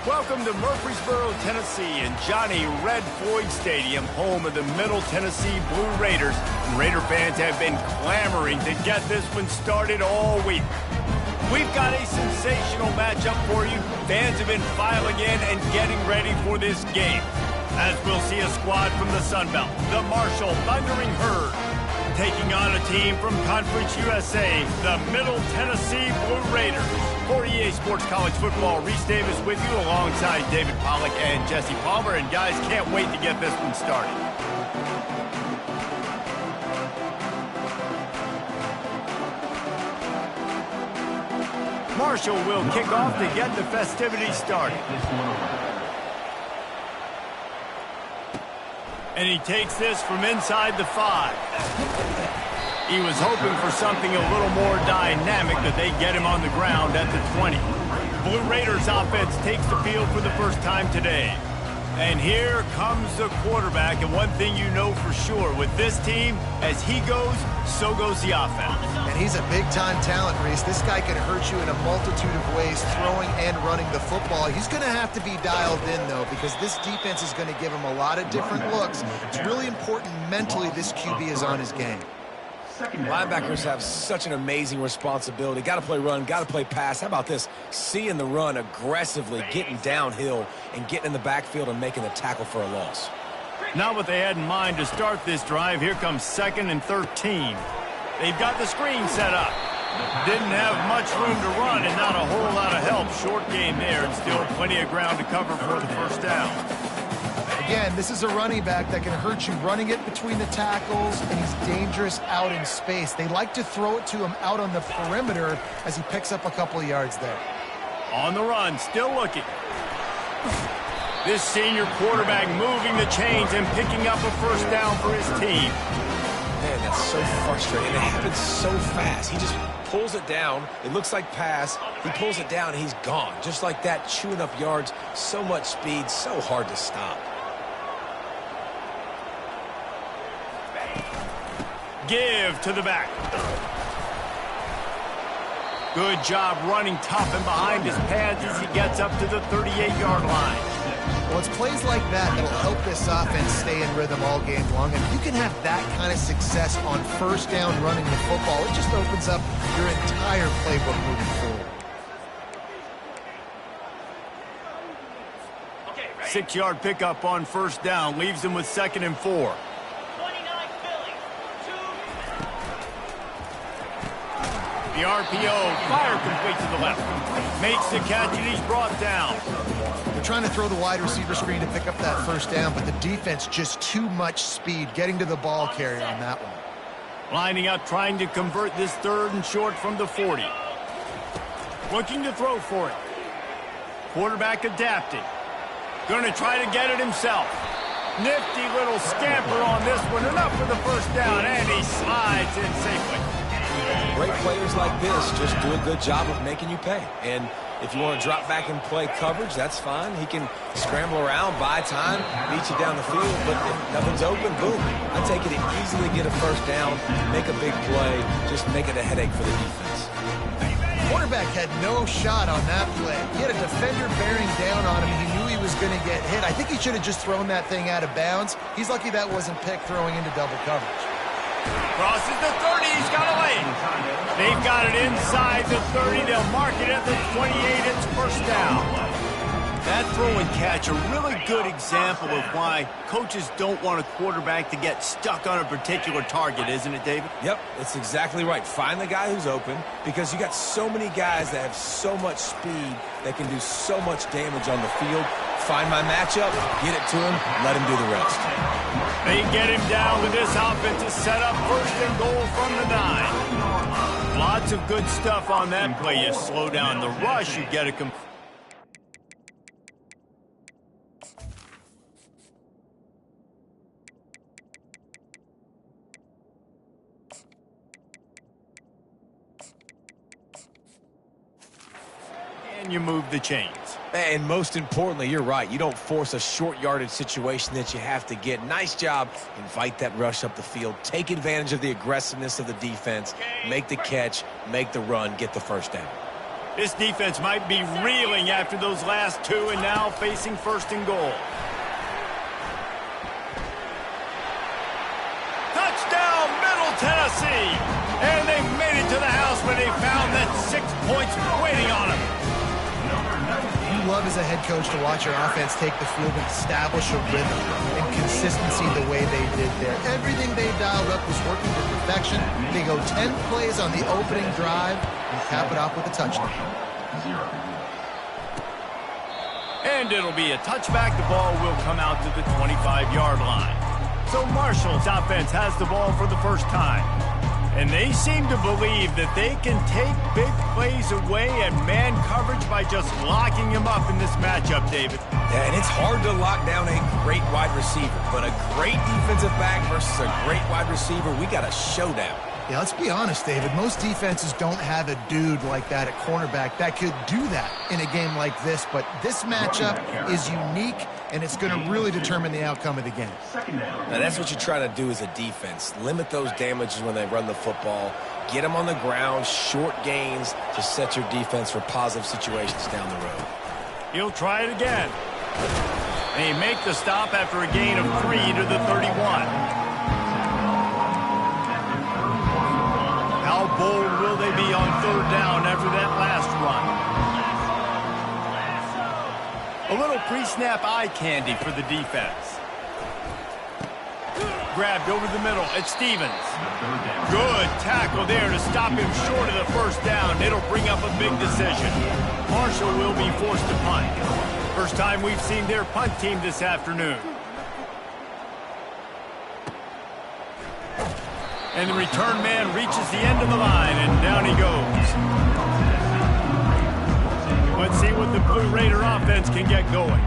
Welcome to Murfreesboro, Tennessee, and Johnny Red Floyd Stadium, home of the Middle Tennessee Blue Raiders. Raider fans have been clamoring to get this one started all week. We've got a sensational matchup for you. Fans have been filing in and getting ready for this game. As we'll see a squad from the Sun Belt, the Marshall Thundering Herd, taking on a team from Conference USA, the Middle Tennessee Blue Raiders. For EA Sports College Football, Reese Davis with you alongside David Pollack and Jesse Palmer. And guys, can't wait to get this one started. Marshall will kick off to get the festivities started. And he takes this from inside the 5. He was hoping for something a little more dynamic, that they get him on the ground at the 20. Blue Raiders offense takes the field for the first time today. And here comes the quarterback, and one thing you know for sure, with this team, as he goes, so goes the offense. And he's a big-time talent, Reese. This guy can hurt you in a multitude of ways, throwing and running the football. He's going to have to be dialed in, though, because this defense is going to give him a lot of different looks. It's really important mentally this QB is on his game. Linebackers have such an amazing responsibility. Got to play run, got to play pass. How about this? Seeing the run aggressively, getting downhill, and getting in the backfield and making the tackle for a loss. Not what they had in mind to start this drive. Here comes 2nd and 13. They've got the screen set up. Didn't have much room to run and not a whole lot of help. Short game there, and still plenty of ground to cover for the first down. Again, this is a running back that can hurt you running it between the tackles, and he's dangerous out in space. They like to throw it to him out on the perimeter as he picks up a couple of yards there. On the run, still looking. This senior quarterback moving the chains and picking up a first down for his team. Man, that's so frustrating. It happens so fast. He just pulls it down. It looks like pass. He pulls it down, and he's gone. Just like that, chewing up yards. So much speed, so hard to stop. Give to the back. Good job running tough and behind his pads as he gets up to the 38-yard line. Well, it's plays like that that'll help this offense stay in rhythm all game long. And if you can have that kind of success on first down running the football, it just opens up your entire playbook moving forward. 6-yard pickup on first down leaves them with 2nd and 4. The RPO, fire complete to the left. Makes the catch, and he's brought down. They're trying to throw the wide receiver screen to pick up that first down, but the defense just too much speed getting to the ball carrier on that one. Lining up, trying to convert this 3rd and short from the 40. Looking to throw for it. Quarterback adapting. Going to try to get it himself. Nifty little scamper on this one. Enough for the first down, and he slides in safely. Great players like this just do a good job of making you pay. And if you want to drop back and play coverage, that's fine. He can scramble around, buy time, beat you down the field. But if nothing's open, boom. I take it to easily get a first down, make a big play, just make it a headache for the defense. Quarterback had no shot on that play. He had a defender bearing down on him. He knew he was going to get hit. I think he should have just thrown that thing out of bounds. He's lucky that wasn't picked throwing into double coverage. Crosses the 30, he's got a lane. They've got it inside the 30. They'll mark it at the 28. It's first down. That throw and catch, a really good example of why coaches don't want a quarterback to get stuck on a particular target, isn't it, David? Yep, that's exactly right. Find the guy who's open, because you got so many guys that have so much speed that can do so much damage on the field. Find my matchup, get it to him, let him do the rest. They get him down with this offense to set up 1st and goal from the 9. Lots of good stuff on that play. You slow down the rush, you get a and you move the chains. And most importantly, you're right. You don't force a short yardage situation that you have to get. Nice job. Invite that rush up the field. Take advantage of the aggressiveness of the defense. Make the catch. Make the run. Get the first down. This defense might be reeling after those last two and now facing first and goal. Touchdown, Middle Tennessee! And they made it to the house where they found that 6 points waiting on them. You love as a head coach to watch your offense take the field and establish a rhythm and consistency the way they did there. Everything they dialed up was working to perfection. They go 10 plays on the opening drive and cap it off with a touchdown. And it'll be a touchback. The ball will come out to the 25-yard line. So Marshall's offense has the ball for the first time. And they seem to believe that they can take big plays away and man coverage by just locking him up in this matchup, David. Yeah, and it's hard to lock down a great wide receiver, but a great defensive back versus a great wide receiver, we got a showdown. Yeah, let's be honest, David. Most defenses don't have a dude like that at cornerback that could do that in a game like this, but this matchup is unique, and it's going to really determine the outcome of the game. Now, that's what you try to do as a defense. Limit those damages when they run the football. Get them on the ground, short gains to set your defense for positive situations down the road. He'll try it again. And he make the stop after a gain of 3 to the 31. How bold will they be on third down after that last run? A little pre-snap eye candy for the defense. Grabbed over the middle. It's Stevens. Good tackle there to stop him short of the first down. It'll bring up a big decision. Marshall will be forced to punt. First time we've seen their punt team this afternoon. And the return man reaches the end of the line, and down he goes. Let's see what the Blue Raider offense can get going.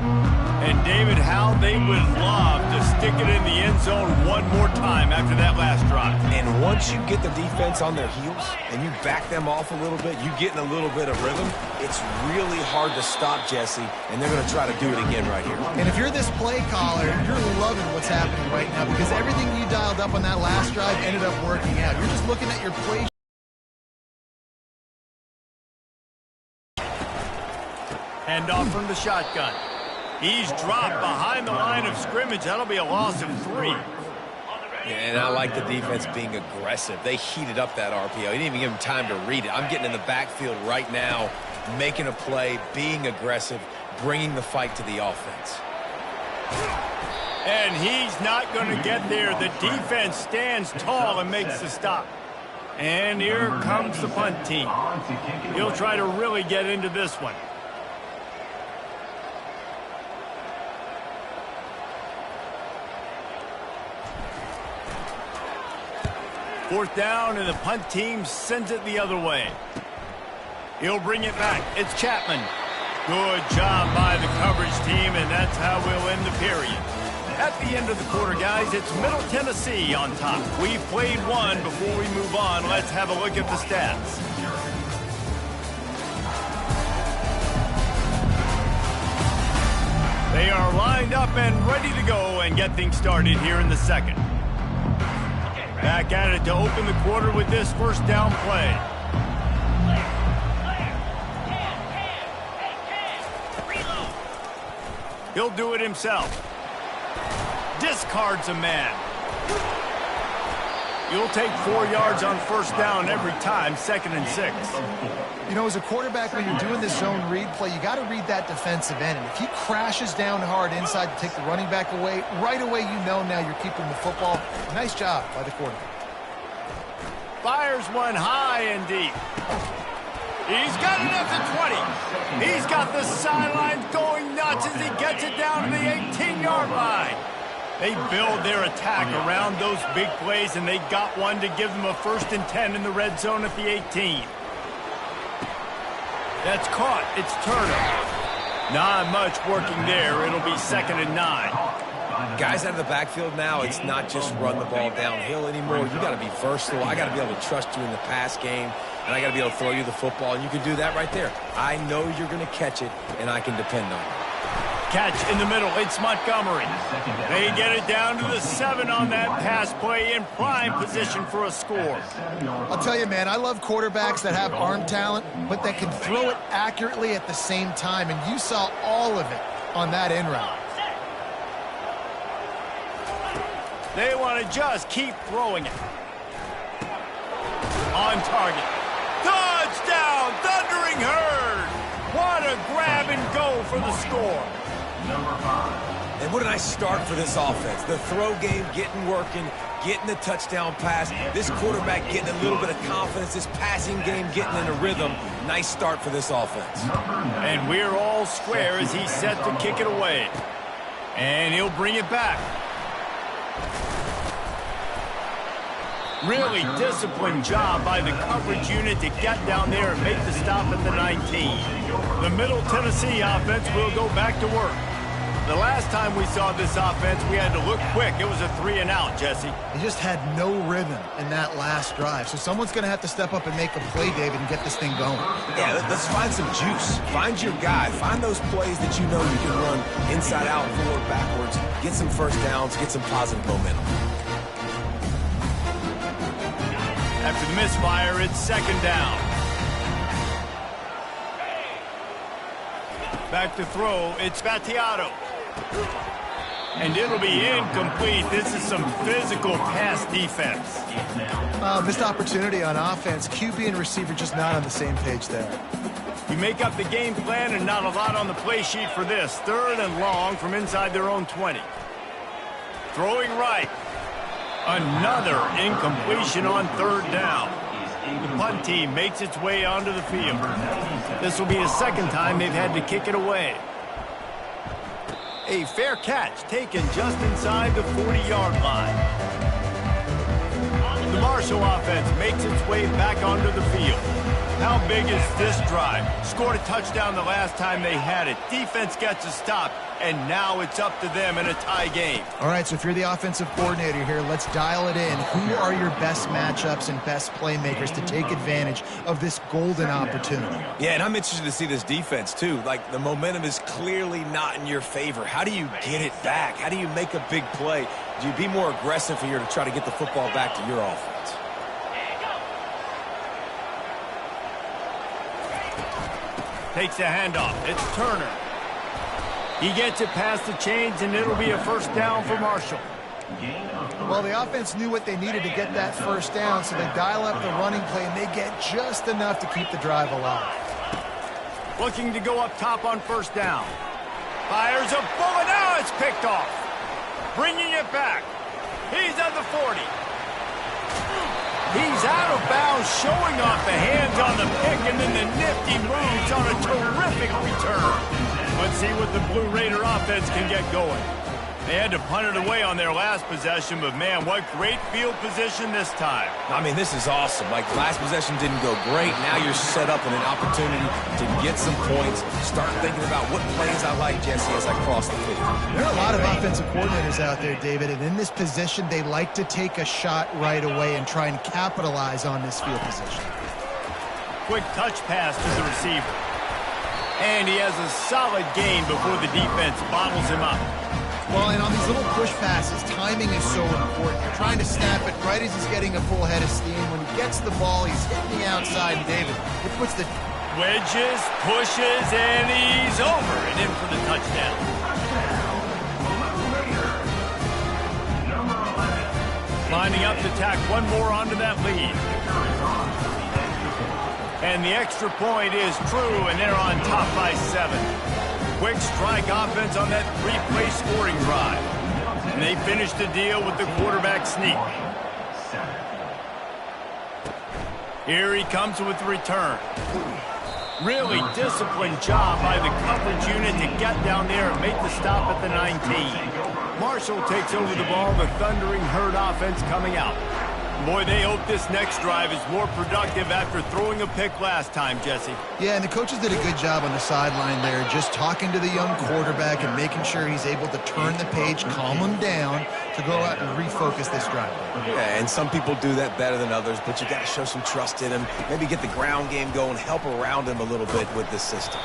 And, David, how they would love to stick it in the end zone one more time after that last drive. And once you get the defense on their heels and you back them off a little bit, you get in a little bit of rhythm, it's really hard to stop, Jesse, and they're going to try to do it again right here. And if you're this play caller, you're loving what's happening right now because everything you dialed up on that last drive ended up working out. You're just looking at your play. Hand off from the shotgun. He's dropped behind the line of scrimmage. That'll be a loss of 3. Yeah, and I like the defense being aggressive. They heated up that RPO. He didn't even give him time to read it. I'm getting in the backfield right now, making a play, being aggressive, bringing the fight to the offense. And he's not going to get there. The defense stands tall and makes the stop. And here comes the punt team. He'll try to really get into this one. Fourth down, and the punt team sends it the other way. He'll bring it back. It's Chapman. Good job by the coverage team, and that's how we'll end the period. At the end of the quarter, guys, it's Middle Tennessee on top. We've played one. Before we move on, let's have a look at the stats. They are lined up and ready to go and get things started here in the second. Back at it to open the quarter with this first down play. He'll do it himself. Discards a man. You'll take 4 yards on first down every time, 2nd and 6. You know, as a quarterback, when you're doing this zone read play, you got to read that defensive end. And if he crashes down hard inside to take the running back away, right away you know now you're keeping the football. Nice job by the quarterback. Fires one high and deep. He's got it at the 20. He's got the sidelines going nuts as he gets it down to the 18-yard line. They build their attack around those big plays, and they got one to give them a 1st and 10 in the red zone at the 18. That's caught. It's Turner. Not much working there. It'll be 2nd and 9. Guys out of the backfield now, it's not just run the ball downhill anymore. You got to be versatile. I got to be able to trust you in the pass game, and I got to be able to throw you the football, and you can do that right there. I know you're going to catch it, and I can depend on it. catch in the middle. It's Montgomery. They get it down to the 7 on that pass play in prime position for a score. I'll tell you, man, I love quarterbacks that have arm talent, but that can throw it accurately at the same time, and you saw all of it on that in route. They want to just keep throwing it. On target. Touchdown, Thundering Herd! What a grab and go for the score. And what a nice start for this offense. The throw game getting working, getting the touchdown pass. This quarterback getting a little bit of confidence. This passing game getting in a rhythm. Nice start for this offense. And we're all square as he's set to kick it away. And he'll bring it back. Really disciplined job by the coverage unit to get down there and make the stop at the 19. The Middle Tennessee offense will go back to work. The last time we saw this offense, we had to look quick. It was a 3-and-out, Jesse. He just had no rhythm in that last drive. So someone's going to have to step up and make a play, David, and get this thing going. Yeah, let's find some juice. Find your guy. Find those plays that you know you can run inside out, forward, backwards. Get some first downs. Get some positive momentum. After the misfire, it's 2nd down. Back to throw, it's Battiato. And it'll be incomplete. This is some physical pass defense. Missed opportunity on offense. QB and receiver just not on the same page there. You make up the game plan and not a lot on the play sheet for this. 3rd and long from inside their own 20. Throwing right. Another incompletion on 3rd down. The punt team makes its way onto the field. This will be the 2nd time they've had to kick it away. A fair catch taken just inside the 40-yard line. The Marshall offense makes its way back onto the field. How big is this drive? Scored a touchdown the last time they had it. Defense gets a stop, and now it's up to them in a tie game. All right, so if you're the offensive coordinator here, let's dial it in. Who are your best matchups and best playmakers to take advantage of this golden opportunity? Yeah, and I'm interested to see this defense, too. Like, the momentum is clearly not in your favor. How do you get it back? How do you make a big play? Do you be more aggressive here to try to get the football back to your offense? Takes a handoff. It's Turner. He gets it past the chains, and it'll be a 1st down for Marshall. Well, the offense knew what they needed to get that 1st down, so they dial up the running play, and they get just enough to keep the drive alive. Looking to go up top on 1st down. Fires a bullet. Now it's picked off. Bringing it back. He's at the 40. He's out of bounds, showing off the hands on the pick, and then the nifty moves on a terrific return. Let's see what the Blue Raider offense can get going. They had to punt it away on their last possession, but man, what great field position this time. I mean, this is awesome. Like, the last possession didn't go great. Now you're set up in an opportunity to get some points. Start thinking about what plays I like, Jesse, as I cross the field. There are a lot of offensive coordinators out there, David, and in this position, they like to take a shot right away and try and capitalize on this field position. Quick touch pass to the receiver. And he has a solid gain before the defense bottles him up. Well, and on these little push passes, timing is so important. You're trying to snap it right as he's getting a full head of steam. When he gets the ball, he's hitting the outside, and David, it puts the wedges, pushes, and he's over and in for the touchdown. Lining up to tack one more onto that lead. And the extra point is true, and they're on top by 7. Quick strike offense on that 3-play scoring drive. And they finish the deal with the quarterback sneak. Here he comes with the return. Really disciplined job by the coverage unit to get down there and make the stop at the 19. Marshall takes over the ball, the Thundering Herd offense coming out. Boy, they hope this next drive is more productive after throwing a pick last time, Jesse. Yeah, and the coaches did a good job on the sideline there, just talking to the young quarterback and making sure he's able to turn the page, calm him down, to go out and refocus this drive. Yeah, and some people do that better than others, but you got to show some trust in him, maybe get the ground game going, help around him a little bit with this system.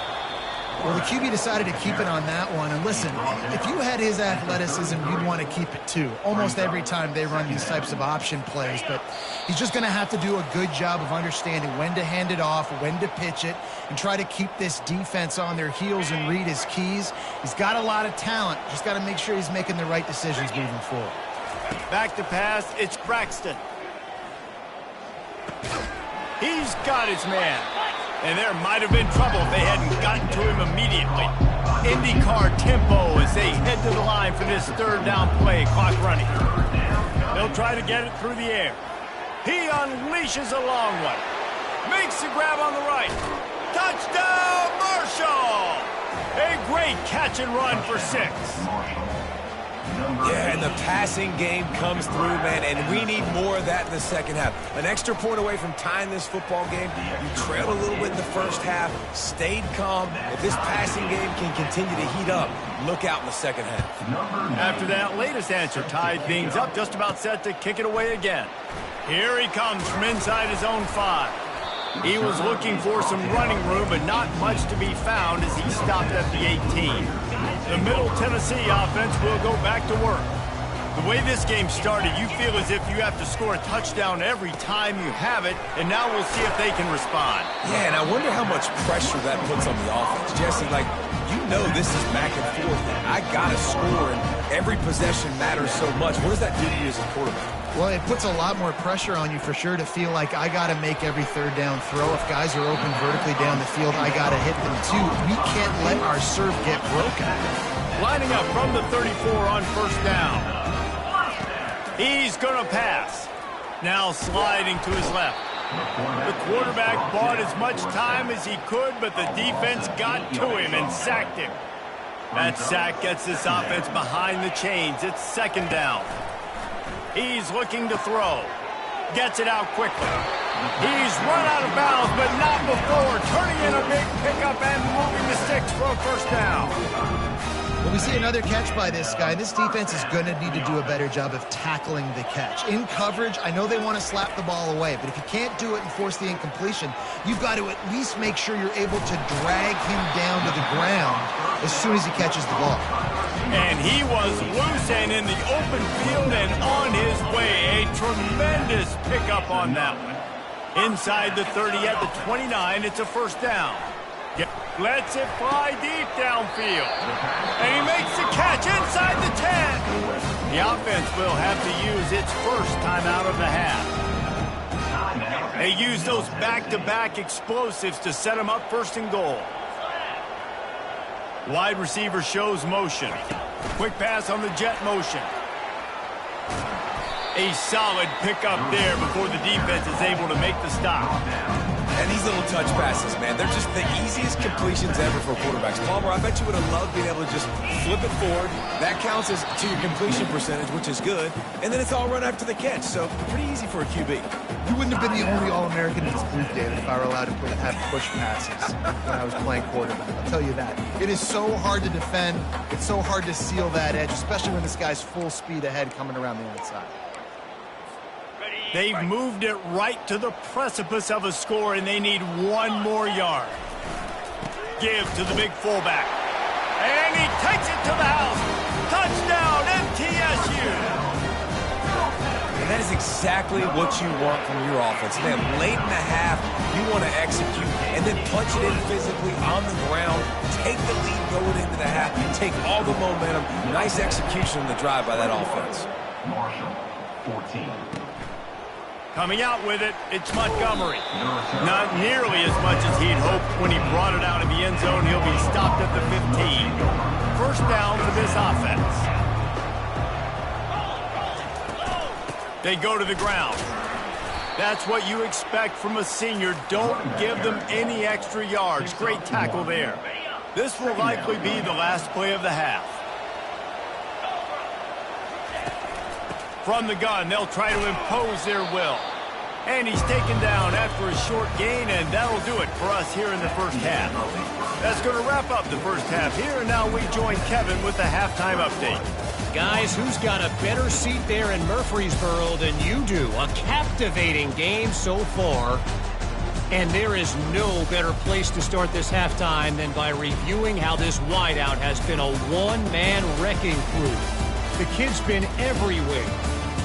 Well, the QB decided to keep it on that one. And listen, if you had his athleticism, you'd want to keep it too. Almost every time they run these types of option plays. But he's just going to have to do a good job of understanding when to hand it off, when to pitch it, and try to keep this defense on their heels and read his keys. He's got a lot of talent. Just got to make sure he's making the right decisions moving forward. Back to pass, it's Braxton. He's got his man. And there might have been trouble if they hadn't gotten to him immediately. IndyCar tempo as they head to the line for this third down play, clock running. They'll try to get it through the air. He unleashes a long one. Makes the grab on the right. Touchdown, Marshall! A great catch and run for 6. Yeah, and the passing game comes through, man, and we need more of that in the second half. An extra point away from tying this football game. You trailed a little bit in the first half, stayed calm. If this passing game can continue to heat up, look out in the second half. After that latest answer, tied things up, just about set to kick it away again. Here he comes from inside his own 5. He was looking for some running room, but not much to be found as he stopped at the 18. The Middle Tennessee offense will go back to work. The way this game started, you feel as if you have to score a touchdown every time you have it, and now we'll see if they can respond. Yeah, and I wonder how much pressure that puts on the offense. Jesse, you know this is back and forth. I got to score, and every possession matters so much. What does that do to you as a quarterback? Well, it puts a lot more pressure on you for sure to feel like I got to make every third down throw. If guys are open vertically down the field, I got to hit them too. We can't let our serve get broken. Lining up from the 34 on first down. He's going to pass. Now sliding to his left. The quarterback bought as much time as he could, but the defense got to him and sacked him. That sack gets this offense behind the chains. It's second down. He's looking to throw. Gets it out quickly. He's run out of bounds, but not before turning in a big pickup and moving the sticks for a first down. Well, we see another catch by this guy. This defense is going to need to do a better job of tackling the catch. In coverage, I know they want to slap the ball away, but if you can't do it and force the incompletion, you've got to at least make sure you're able to drag him down to the ground as soon as he catches the ball. And he was loose and in the open field and on his way. A tremendous pickup on that one. Inside the 30 at the 29, it's a first down. Lets it fly deep downfield. And he makes the catch inside the 10. The offense will have to use its first timeout of the half. They use those back-to-back explosives to set them up first and goal. Wide receiver shows motion. Quick pass on the jet motion. A solid pickup there before the defense is able to make the stop. And these little touch passes, man, they're just the easiest completions ever for quarterbacks. Palmer, I bet you would have loved being able to just flip it forward. That counts as to your completion percentage, which is good. And then it's all run after the catch, so pretty easy for a QB. You wouldn't have been the only All-American in this group, David, if I were allowed to have push passes when I was playing quarterback. I'll tell you that. It is so hard to defend. It's so hard to seal that edge, especially when this guy's full speed ahead coming around the outside. They've moved it right to the precipice of a score, and they need one more yard. Give to the big fullback. And he takes it to the house. Touchdown, MTSU. And that is exactly what you want from your offense. Man, late in the half, you want to execute and then punch it in physically on the ground, take the lead going into the half, and take all the momentum. Nice execution on the drive by that offense. Marshall, 14. Coming out with it, it's Montgomery. Not nearly as much as he'd hoped when he brought it out of the end zone. He'll be stopped at the 15. First down for this offense. They go to the ground. That's what you expect from a senior. Don't give them any extra yards. Great tackle there. This will likely be the last play of the half. From the gun, they'll try to impose their will. And he's taken down after a short gain, and that'll do it for us here in the first half. That's going to wrap up the first half here, and now we join Kevin with the halftime update. Guys, who's got a better seat there in Murfreesboro than you do? A captivating game so far. And there is no better place to start this halftime than by reviewing how this wideout has been a one-man wrecking crew. The kid's been everywhere,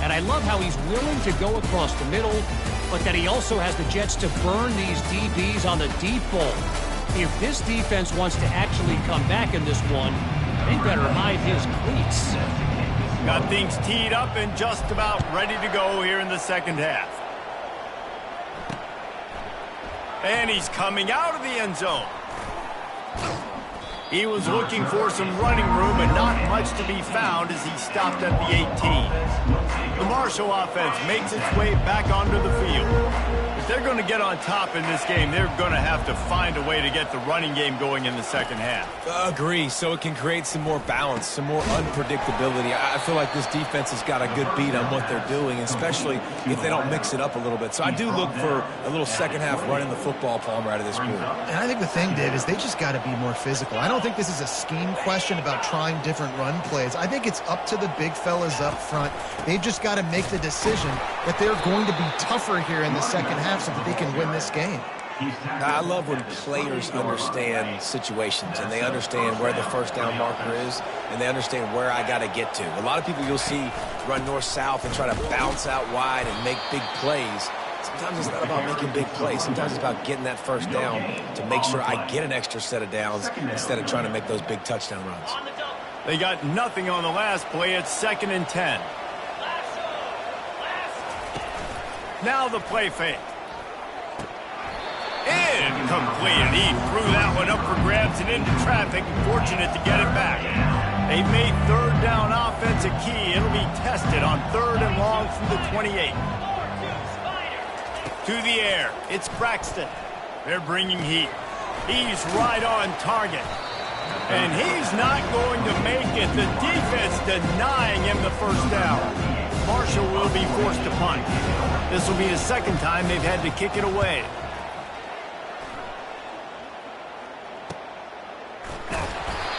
and I love how he's willing to go across the middle, but that he also has the jets to burn these DBs on the deep ball. If this defense wants to actually come back in this one, they better hide his cleats. Got things teed up and just about ready to go here in the second half. And he's coming out of the end zone. He was looking for some running room and not much to be found as he stopped at the 18. The Marshall offense makes its way back onto the field. If they're going to get on top in this game, they're going to have to find a way to get the running game going in the second half. Agree, so it can create some more balance, some more unpredictability. I feel like this defense has got a good beat on what they're doing, especially if they don't mix it up a little bit. So I do look for a little second half running the football, Palmer, out of this group. And I think the thing, Dave, is they just got to be more physical. I don't think this is a scheme question about trying different run plays. I think it's up to the big fellas up front. They've just got to make the decision that they're going to be tougher here in the second half so that they can win this game. I love when players understand situations and they understand where the first down marker is and they understand where I got to get to. A lot of people you'll see run north-south and try to bounce out wide and make big plays. Sometimes it's not about making big plays. Sometimes it's about getting that first down to make sure I get an extra set of downs instead of trying to make those big touchdown runs. They got nothing on the last play. It's 2nd and 10. Now the play fake. Incomplete. He threw that one up for grabs and into traffic. Fortunate to get it back. They've made third down offense a key. It'll be tested on 3rd and long from the 28. To the air. It's Braxton. They're bringing heat. He's right on target. And he's not going to make it. The defense denying him the first down. Marshall will be forced to punt. This will be the second time they've had to kick it away.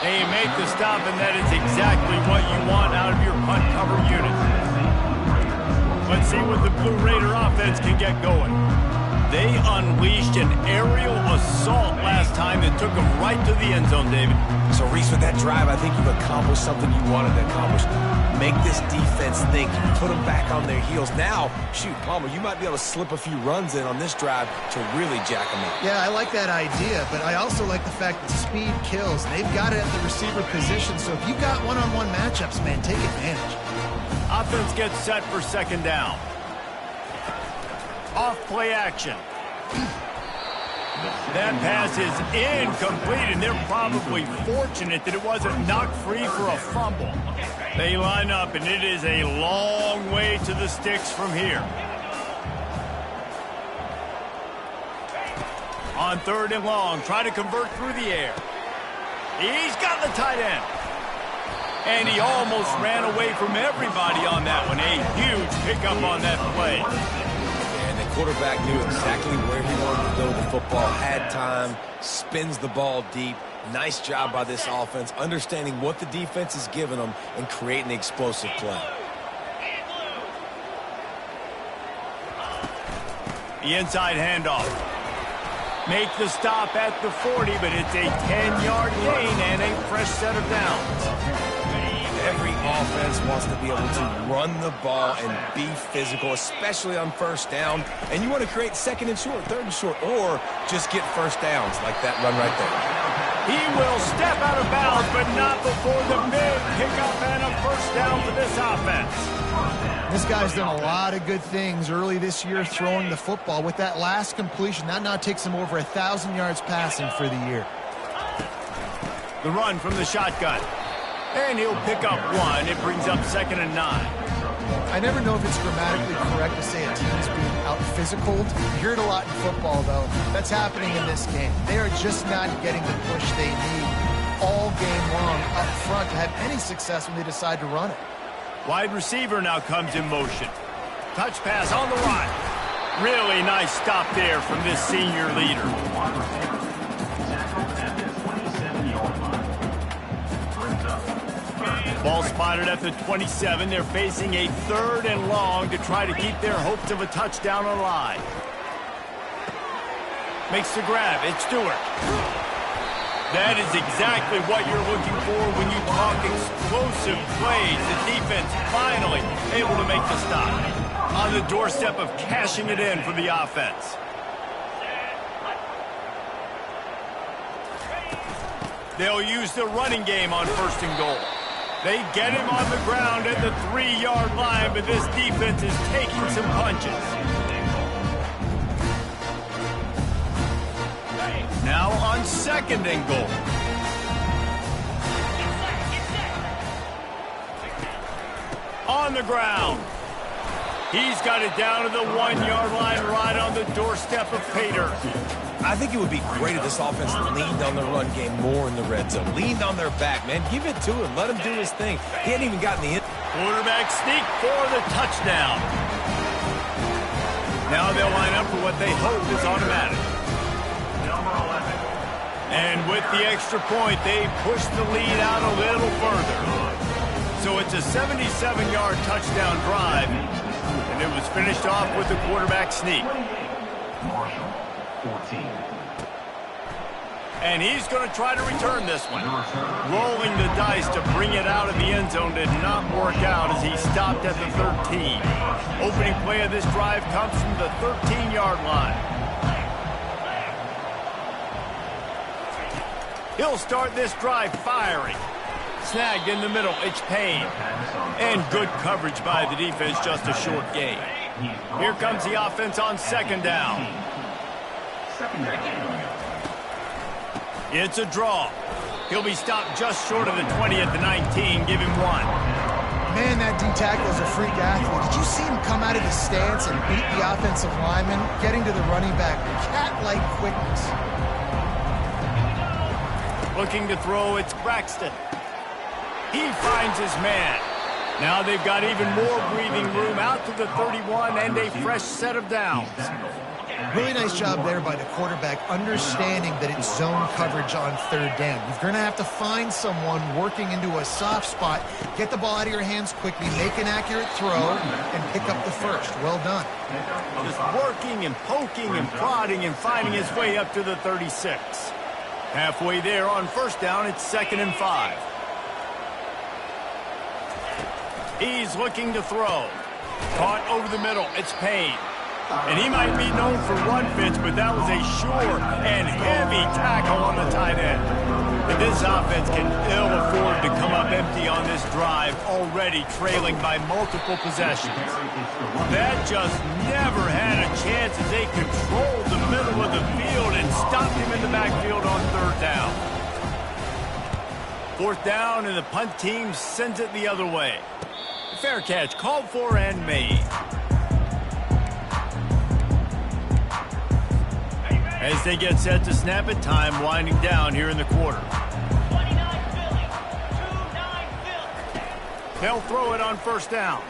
They make the stop, and that is exactly what you want out of your punt cover unit. Let's see what the Blue Raider offense can get going. They unleashed an aerial assault last time that took them right to the end zone, David. So, Reese, with that drive, I think you've accomplished something you wanted to accomplish. Make this defense think. Put them back on their heels. Now, shoot, Palmer, you might be able to slip a few runs in on this drive to really jack them up. Yeah, I like that idea, but I also like the fact that speed kills. They've got it at the receiver position, so if you got one-on-one matchups, man, take advantage. Offense gets set for 2nd down. Off play action. That pass is incomplete, and they're probably fortunate that it wasn't knocked free for a fumble. They line up, and it is a long way to the sticks from here. On 3rd and long, try to convert through the air. He's got the tight end. And he almost ran away from everybody on that one. A huge pickup on that play. Quarterback knew exactly where he wanted to go with the football, had time, spins the ball deep. Nice job by this offense, understanding what the defense is giving them and creating the explosive play. The inside handoff. Make the stop at the 40, but it's a 10-yard gain and a fresh set of downs. Every offense wants to be able to run the ball and be physical, especially on first down. And you want to create 2nd and short, 3rd and short, or just get first downs like that run right there. He will step out of bounds, but not before the big pickup and a first down for this offense. This guy's done a lot of good things early this year throwing the football. With that last completion, that now takes him over 1,000 yards passing for the year. The run from the shotgun. And he'll pick up 1. It brings up 2nd and 9. I never know if it's grammatically correct to say a team's being out-physicaled. You hear it a lot in football, though. That's happening in this game. They are just not getting the push they need all game long up front to have any success when they decide to run it. Wide receiver now comes in motion. Touch pass on the line. Really nice stop there from this senior leader. Ball spotted at the 27. They're facing a 3rd and long to try to keep their hopes of a touchdown alive. Makes the grab. It's Stewart. That is exactly what you're looking for when you talk explosive plays. The defense finally able to make the stop. On the doorstep of cashing it in for the offense. They'll use the running game on 1st and goal. They get him on the ground at the 3-yard line, but this defense is taking some punches. Now on 2nd and goal. On the ground. He's got it down to the 1-yard line right on the doorstep of Pater. I think it would be great if this offense leaned on the run game more in the red zone. Leaned on their back, man. Give it to him. Let him do his thing. He hadn't even gotten the... Quarterback sneak for the touchdown. Now they'll line up for what they hope is automatic. And with the extra point, they push the lead out a little further. So it's a 77-yard touchdown drive, and it was finished off with the quarterback sneak. 14. And he's going to try to return this one. Rolling the dice to bring it out of the end zone did not work out as he stopped at the 13. Opening play of this drive comes from the 13-yard line. He'll start this drive firing. Snagged in the middle, it's Payne. And good coverage by the defense, just a short gain. Here comes the offense on 2nd down. It's a draw. He'll be stopped just short of the 20 at the 19. Give him 1. Man, that D-tackle is a freak athlete. Did you see him come out of his stance and beat the offensive lineman, getting to the running back? Cat-like quickness. Looking to throw, it's Braxton. He finds his man. Now they've got even more breathing room out to the 31 and a fresh set of downs. Really nice job there by the quarterback, understanding that it's zone coverage on 3rd down. You're going to have to find someone working into a soft spot, get the ball out of your hands quickly, make an accurate throw, and pick up the first. Well done. Just working and poking and prodding and finding his way up to the 36. Halfway there on 1st down, it's 2nd and 5. He's looking to throw. Caught over the middle, it's Payne. And he might be known for run fits, but that was a sure and heavy tackle on the tight end. But this offense can ill afford to come up empty on this drive, already trailing by multiple possessions. That just never had a chance as they controlled the middle of the field and stopped him in the backfield on 3rd down. 4th down, and the punt team sends it the other way. Fair catch, called for and made. As they get set to snap it, time winding down here in the quarter. They'll throw it on 1st down.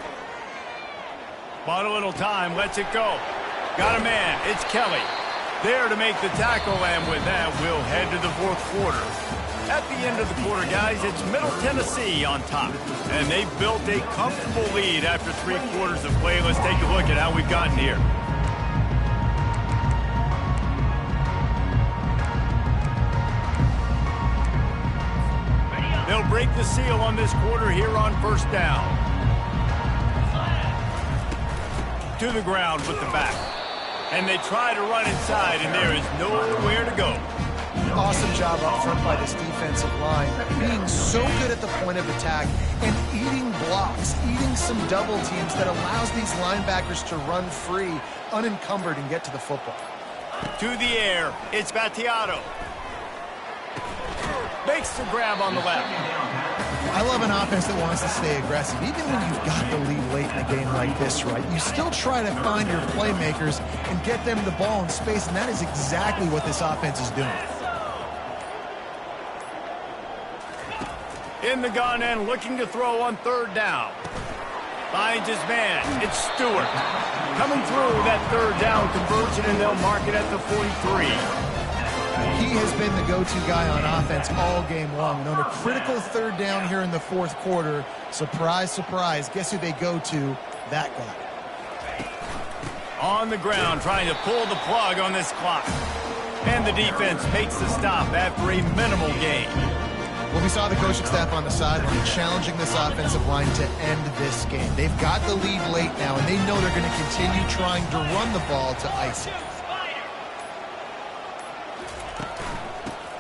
Bought a little time, lets it go. Got a man, it's Kelly. There to make the tackle, and with that, we'll head to the 4th quarter. At the end of the quarter, guys, it's Middle Tennessee on top. And they've built a comfortable lead after 3 quarters of play. Let's take a look at how we've gotten here. They'll break the seal on this quarter here on 1st down. To the ground with the back. And they try to run inside, and there is nowhere to go. Awesome job up front by this defensive line, being so good at the point of attack and eating blocks, eating some double teams that allows these linebackers to run free, unencumbered, and get to the football. To the air, it's Battiato. Makes the grab on the left. I love an offense that wants to stay aggressive. Even when you've got the lead late in a game like this, right, you still try to find your playmakers and get them the ball in space, and that is exactly what this offense is doing. In the gun and looking to throw on 3rd down. Finds his man. It's Stewart. Coming through that 3rd down conversion, and they'll mark it at the 43. He has been the go-to guy on offense all game long. And on a critical 3rd down here in the 4th quarter, surprise, surprise, guess who they go to? That guy. On the ground, trying to pull the plug on this clock. And the defense makes the stop after a minimal gain. Well, we saw the coaching staff on the sideline challenging this offensive line to end this game. They've got the lead late now, and they know they're going to continue trying to run the ball to ice it.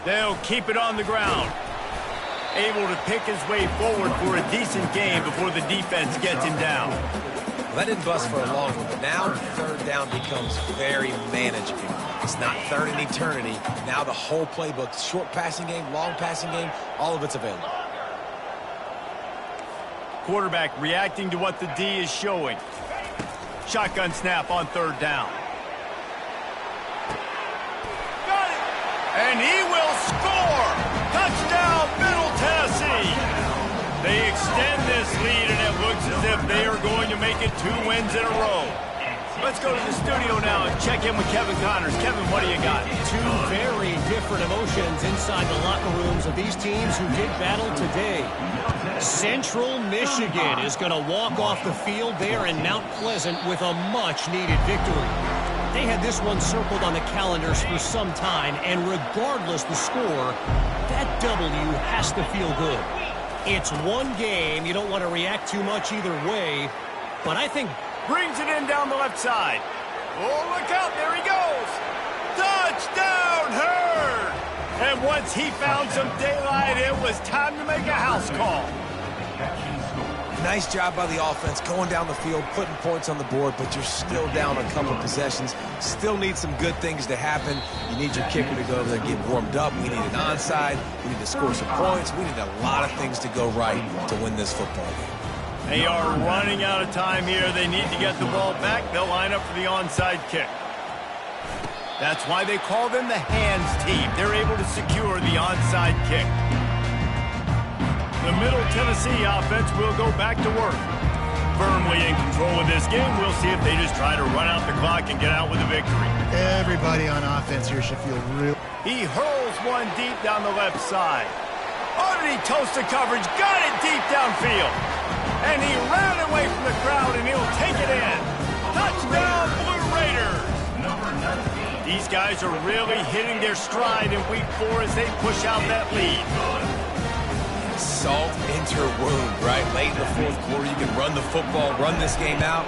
They'll keep it on the ground. Able to pick his way forward for a decent game before the defense gets him down. Well, that didn't bust for a long one, but now third down becomes very manageable. It's not third in eternity. Now the whole playbook, short passing game, long passing game, all of it's available. Quarterback reacting to what the D is showing. Shotgun snap on third down. Got it! And he will score! Touchdown, Middle Tennessee! They extend this lead, and it looks as if they are going to make it 2 wins in a row. Let's go to the studio now and check in with Kevin Connors. Kevin, what do you got? Two very different emotions inside the locker rooms of these teams who did battle today. Central Michigan is going to walk off the field there in Mount Pleasant with a much-needed victory. They had this one circled on the calendars for some time, and regardless the score, that W has to feel good. It's one game. You don't want to react too much either way, but I think brings it in down the left side. Oh, look out, there he goes. Touchdown, Hurd! And once he found some daylight, it was time to make a house call. Nice job by the offense going down the field, putting points on the board, but you're still down a couple possessions. Still need some good things to happen. You need your kicker to go over there and get warmed up. We need an onside. We need to score some points. We need a lot of things to go right to win this football game. They are running out of time here. They need to get the ball back. They'll line up for the onside kick. That's why they call them the hands team. They're able to secure the onside kick. The Middle Tennessee offense will go back to work. Firmly in control of this game. We'll see if they just try to run out the clock and get out with a victory. Everybody on offense here should feel real. He hurls one deep down the left side. Oh, did he toast the coverage? Got it deep downfield. And he ran away from the crowd, and he'll take it in. Touchdown, Blue Raiders! These guys are really hitting their stride in Week 4 as they push out that lead. Salt into wound, right? Late in the fourth quarter, you can run the football, run this game out.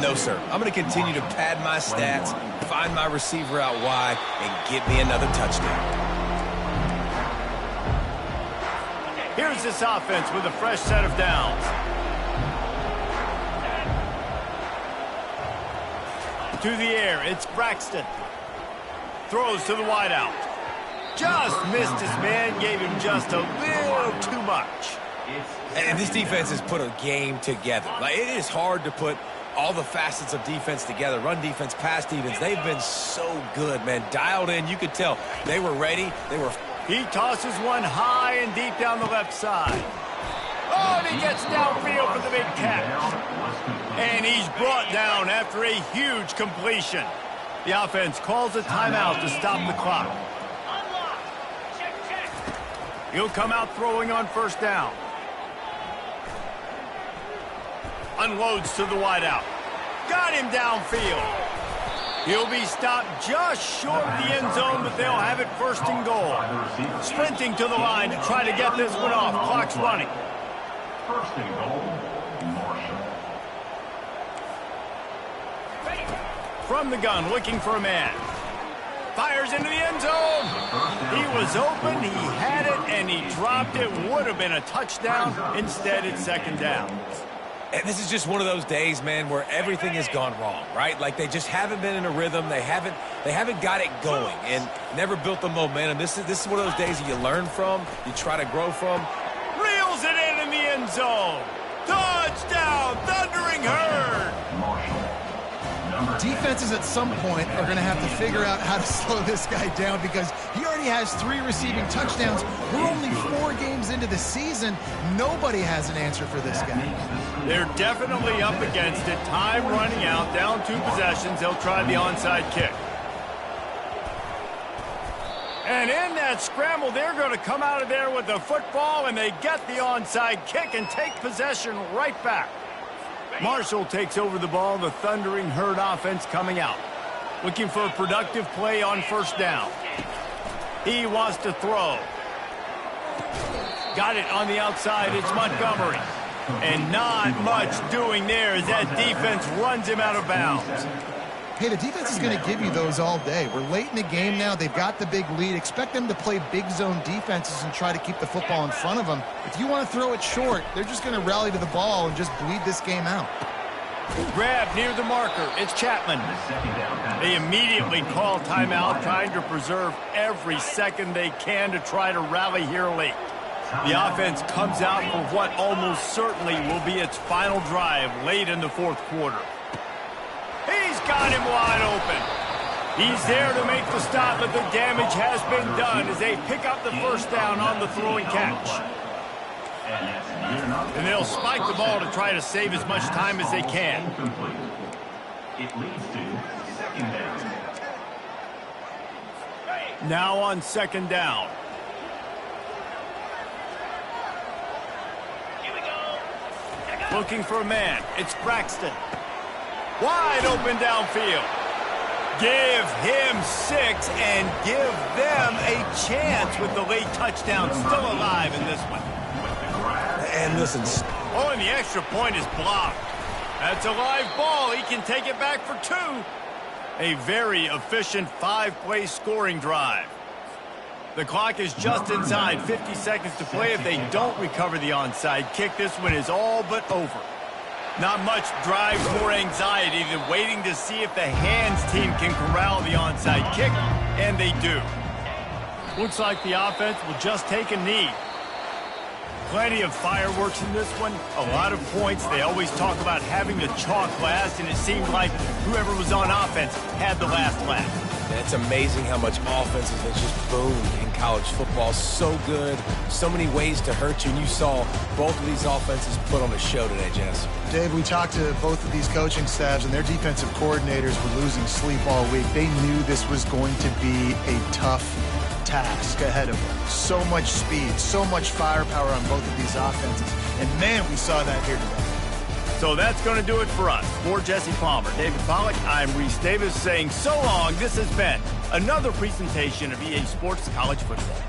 No, sir. I'm going to continue to pad my stats, find my receiver out wide, and get me another touchdown. Here's this offense with a fresh set of downs. To the air, it's Braxton. Throws to the wideout. Just missed his man, gave him just a little too much. And this defense has put a game together. Like, it is hard to put all the facets of defense together. Run defense, pass defense. They've been so good, man. Dialed in, you could tell. They were ready. He tosses one high and deep down the left side. Oh, and he gets downfield for the big catch. And he's brought down after a huge completion. The offense calls a timeout to stop the clock. He'll come out throwing on first down. Unloads to the wideout. Got him downfield. He'll be stopped just short of the end zone, but they'll have it first and goal. Sprinting to the line to try to get this one off. Clock's running. First and goal, Marshall. From the gun, looking for a man. Fires into the end zone. He was open, he had it, and he dropped it. Would have been a touchdown. Instead, it's second down. And this is just one of those days, man, where everything has gone wrong, right? Like, they just haven't been in a rhythm. They haven't got it going and never built the momentum. This is one of those days that you learn from, you try to grow from. Reels it in the end zone. Touchdown, Thundering Herd. Defenses at some point are going to have to figure out how to slow this guy down because he already has 3 receiving touchdowns. We're only 4 games into the season. Nobody has an answer for this guy. They're definitely up against it. Time running out, down 2 possessions. They'll try the onside kick. And in that scramble, they're going to come out of there with the football, and they get the onside kick and take possession right back. Marshall takes over the ball, the Thundering Herd offense coming out. Looking for a productive play on first down. He wants to throw. Got it on the outside. It's Montgomery. And not much doing there as that defense runs him out of bounds. Hey, the defense is going to give you those all day. We're late in the game now. They've got the big lead. Expect them to play big zone defenses and try to keep the football in front of them. If you want to throw it short, they're just going to rally to the ball and just bleed this game out. Grab near the marker. It's Chapman. They immediately call timeout, trying to preserve every second they can to try to rally here late. The offense comes out for what almost certainly will be its final drive late in the fourth quarter. He's got him wide open. He's there to make the stop, but the damage has been done as they pick up the first down on the throwing catch. And they'll spike the ball to try to save as much time as they can. It leads to second down. Now on second down. Looking for a man. It's Braxton. Wide open downfield. Give him 6 and give them a chance with the late touchdown still alive in this one. And listen. Oh, and the extra point is blocked. That's a live ball. He can take it back for 2. A very efficient 5-play scoring drive. The clock is just inside 50 seconds to play. If they don't recover the onside kick, this one is all but over. Not much drives more anxiety than waiting to see if the hands team can corral the onside kick, and they do. Looks like the offense will just take a knee. Plenty of fireworks in this one, a lot of points. They always talk about having the chalk last, and it seemed like whoever was on offense had the last laugh. It's amazing how much offenses has just boomed in college football. So good, so many ways to hurt you, and you saw both of these offenses put on a show today, Jess. Dave, we talked to both of these coaching staffs, and their defensive coordinators were losing sleep all week. They knew this was going to be a tough task ahead of them. So much speed, so much firepower on both of these offenses. And, man, we saw that here today. So that's going to do it for us. For Jesse Palmer, David Pollack, I'm Reese Davis saying so long. This has been another presentation of EA Sports College Football.